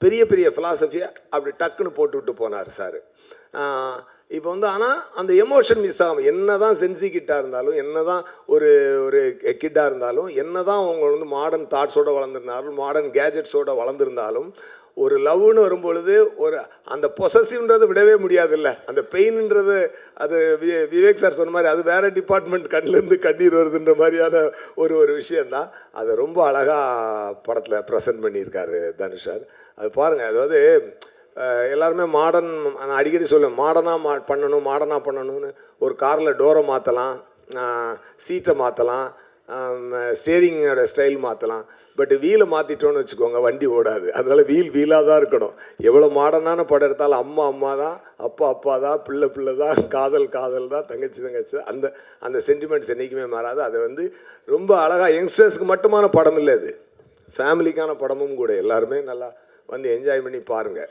பெரிய பெரிய ஃபிலாசபியை அப்படி டக்குன்னு போட்டு விட்டு போனார் சார். இப்போ வந்து ஆனால் அந்த எமோஷன் மிஸ் ஆகும். என்ன தான் சென்சி கிட்டாக இருந்தாலும், என்ன தான் ஒரு ஒரு கிட்டாக இருந்தாலும், என்ன தான் அவங்க வந்து மாடர்ன் தாட்ஸோடு வளர்ந்துருந்தாலும், மாடர்ன் கேஜெட்ஸோடு வளர்ந்துருந்தாலும், ஒரு லவ்னு வரும்பொழுது ஒரு அந்த பொசசிவ்ன்றது விடவே முடியாதுல்ல. அந்த பெயின்ன்றது அது விவேக் சார் சொன்ன மாதிரி அது வேறு டிபார்ட்மெண்ட் கண்ணிலேருந்து கண்ணீர் வருதுன்ற மாதிரியான ஒரு ஒரு விஷயந்தான். அதை ரொம்ப அழகாக படத்தில் ப்ரெசென்ட் பண்ணியிருக்காரு தனுஷ் சார். அது பாருங்கள், அதாவது எல்லாருமே மாடர்ன், நான் அடிக்கடி சொல்லுவேன், மாடர்னாக பண்ணணும்னு. ஒரு காரில் டோரை மாற்றலாம், சீட்டை மாற்றலாம், ஸ்டேரிங்கோட ஸ்டைல் மாற்றலாம். பட் வீலை மாற்றிட்டோன்னு வச்சுக்கோங்க, வண்டி ஓடாது. அதனால் வீலாக தான் இருக்கணும். எவ்வளோ மாடர்னான படம் எடுத்தாலும் அம்மா தான், அப்பா தான், பிள்ளை தான், காதல் தான், தங்கச்சி அந்த அந்த சென்டிமெண்ட்ஸ் என்றைக்குமே மாறாது. அது வந்து ரொம்ப அழகாக யங்ஸ்டர்ஸ்க்கு மட்டுமான படம் இல்லை, இது ஃபேமிலிக்கான படமும் கூட. எல்லாருமே நல்லா வந்து என்ஜாய் பண்ணி பாருங்கள்.